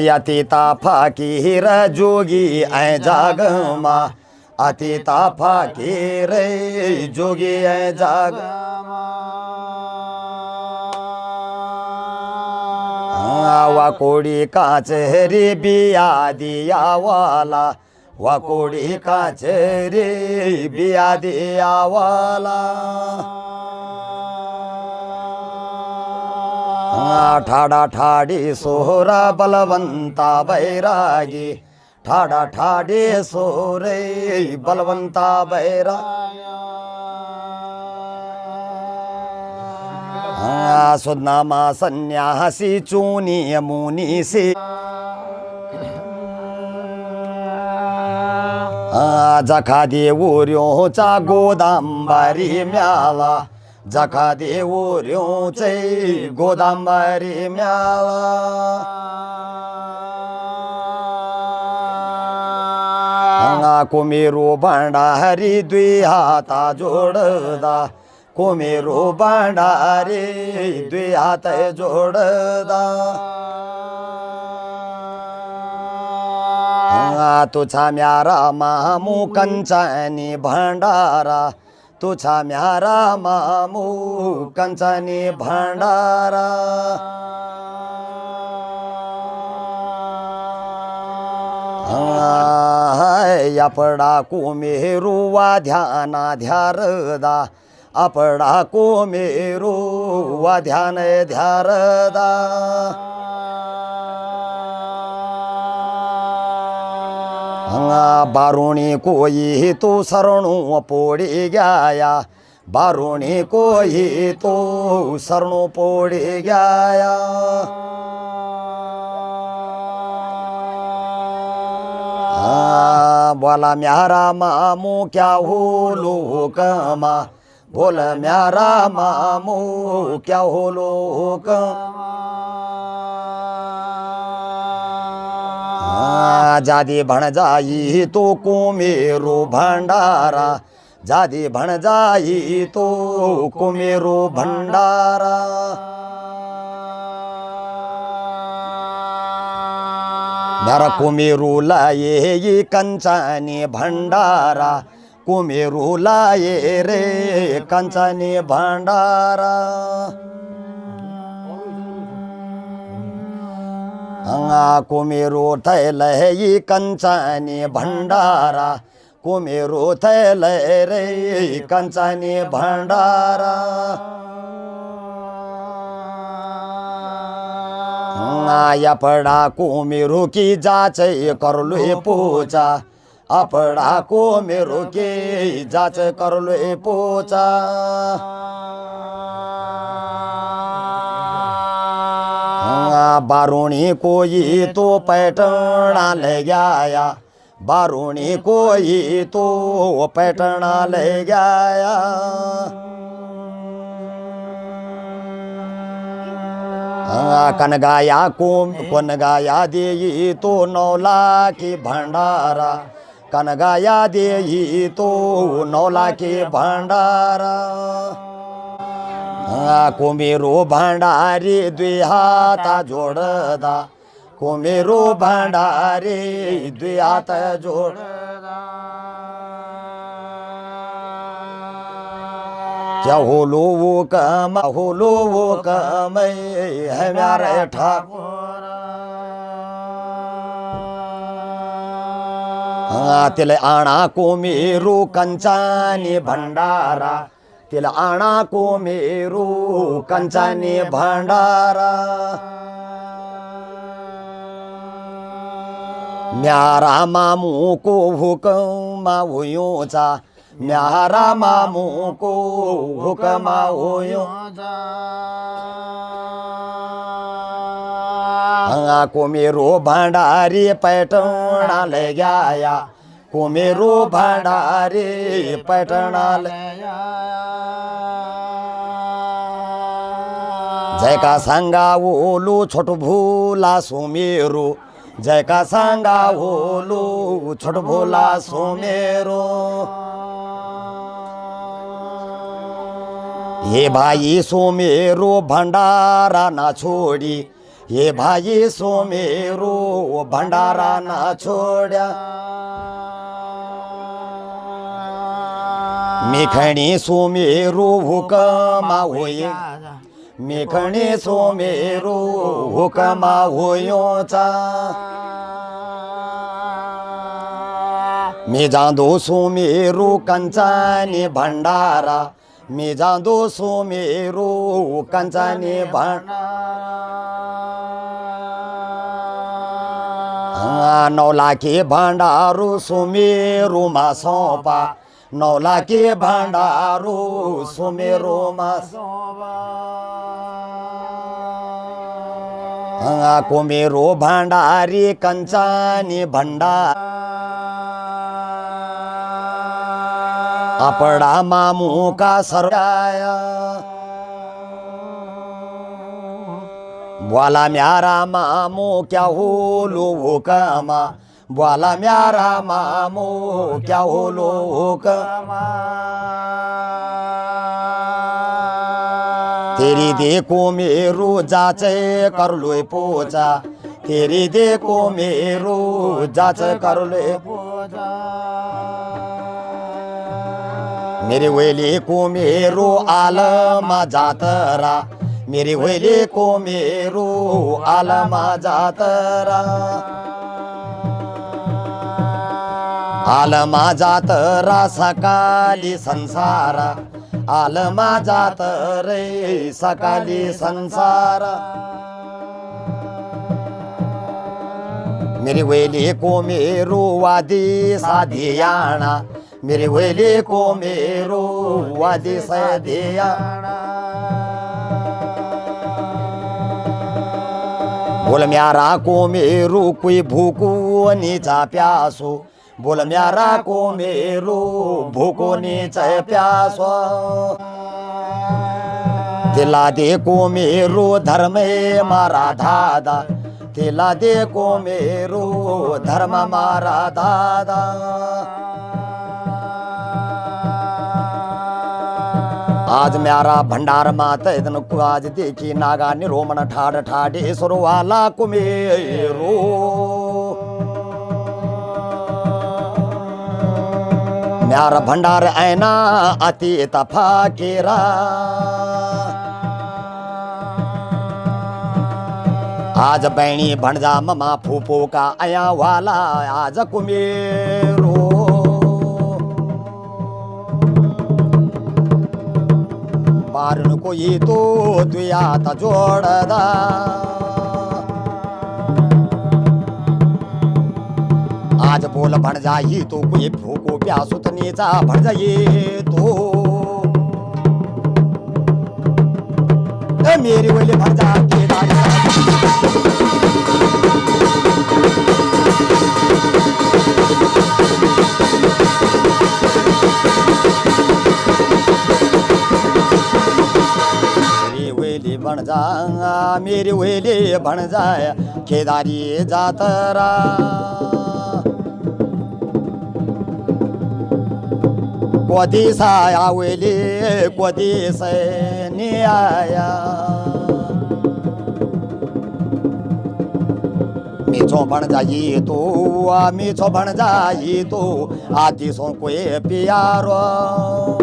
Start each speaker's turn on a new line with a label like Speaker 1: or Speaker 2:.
Speaker 1: यतीता फकीर जोगी ऐ जागमा अतीता फकीर जोगी ऐ जाग वाकोडी काचरी बिया दिया वाला वाकोडी काचरी बिया दिया वाला ठाडा ठाडी सोहरा बलवंता बैरागी ठाडा ठाडी सोरे बलवंता बैरागी सुनामा संन्यासी चूनी मुनीसी जखा देऊर्योचा गोदांबारी म्याला जखा देऊर्योचे गोदांबारी म्याला कुमेरू भांडारी द्वी हाता जोडदा कुमेरू भांडारी द्वी हात जोडदा तुझा म्यारा मामू कंचानी भंडारा तुझा म्यारा मामू कंचानी भंडारा अपडा कुमेरू वा ध्याना ध्यारदा अपडा कुमेरू वा ध्यान ध्यारदा बारुणी कोई तो शरणू पोड़ी गया बारुणी कोई तो शरणू पोड़ी गया बोला म्यारा मामू क्या हो लोकमा बोल म्यारा मामू क्या हो लोक जादी भण जाई तो कुमेरू भंडारा जादी भण जाई तो कुमेरू भंडारा नर कुमेरू लाये कंचानी भंडारा कुमेरू लाये रे कंचानी भंडारा कुमेरू थैल कंचानी भंडारा कुमेरू थैल रे कंचानी भंडारा अपडा कुमेरू की जाच करलोय पूजा अपडा कुमेरू की जाच करलोय पूजा बारुणी कोई तो पैठणा ले गया बारुणी कोई तो पैठणा ले गया कन गाया देई तो 9 लाख भंडारा कन गाया देई तो 9 लाख भंडारा कुमेरू भंडारी द्वी हाता जोडदा कुमेरू भंडारी द्वी हात जोडदा क्या होलो वो कम है म्यारे ठाकुर तिले आणा कुमेरू कंचानी भंडारा तिला आणा कुमेरू कंचानी भंडारा म्यारा मामू को हुकमा हुयोचा म्यारा मामू को हुकमा हुयोचा कुमेरू भंडारी पैठणा ले गया कुमेरू भंडारी पैठणा ले जय का सांगा ओलू छोट भूला सुमेरू जय का सांगा ओलू छोट भूला सुमेरू ये भाई सुमेरू भंडारा ना छोड़ी ये भाई सोमेरो भंडारा ना छोड्या मेखणी सोमेरो हुकमा होय मेखणी सोमेरो हुकमा होयोचा मी जांदो सोमेरो कंचाने भंडारा मी जांदो सोमेरो कंचाने नौ लाखे भंडारो सोमेरो मा सौंपा 9 लाखे भंडारो सोमेरो मा कोमेरो भंडारी कंचानी भंडार अपड़ा मामू का सरया बोला म्यारा मामू क्या होलो हुकमा बोला म्यारा मामू क्या होलो हुकमा तेरी देखो मेरो जाचे कर लो पोचा तेरी देखो मेरो जाच कर लो पोचा मेरे वेले को मेरो आलमा जातरा मेरे वेले को मेरो आलमा जातरा आलमा जातरा सकाली संसारा आलमा जात रे सकाली संसार मेरे वेले को मेरो वादी साधियाना मेरे वेले को मेरो वादी साधियाना बोल म्यारा को मेरो कोई भूखो नीचा प्यासो बोल म्यारा को मेरो भूखो नीचा प्यासो तिला दे को मेरो धर्म मारा दादा तिला दे को मेरो धर्म मारा दादा आज म्यारा भंडार मात इतन को आज देखी नागा निरोमन ठाड ठाडे सुरवाला को मेरो म्यारा भंडार ऐना अति तफाकेरा आज बैणी भणजा ममा फूफो का आया वाला आज कुमेरो पारण को ये तो दुया ता जोड़दा आज बोल भण जाई तो कोई भूको प्यासो तनीचा भण जाए तो मेरे वाले भण जा के बन जा मेरे वेले बन जाए केदारी जातरा कोदी साया वेले कोदी से ने आया मीठो बन जाइए तो मीठो बन जाइए तो आतिशों को प्यारो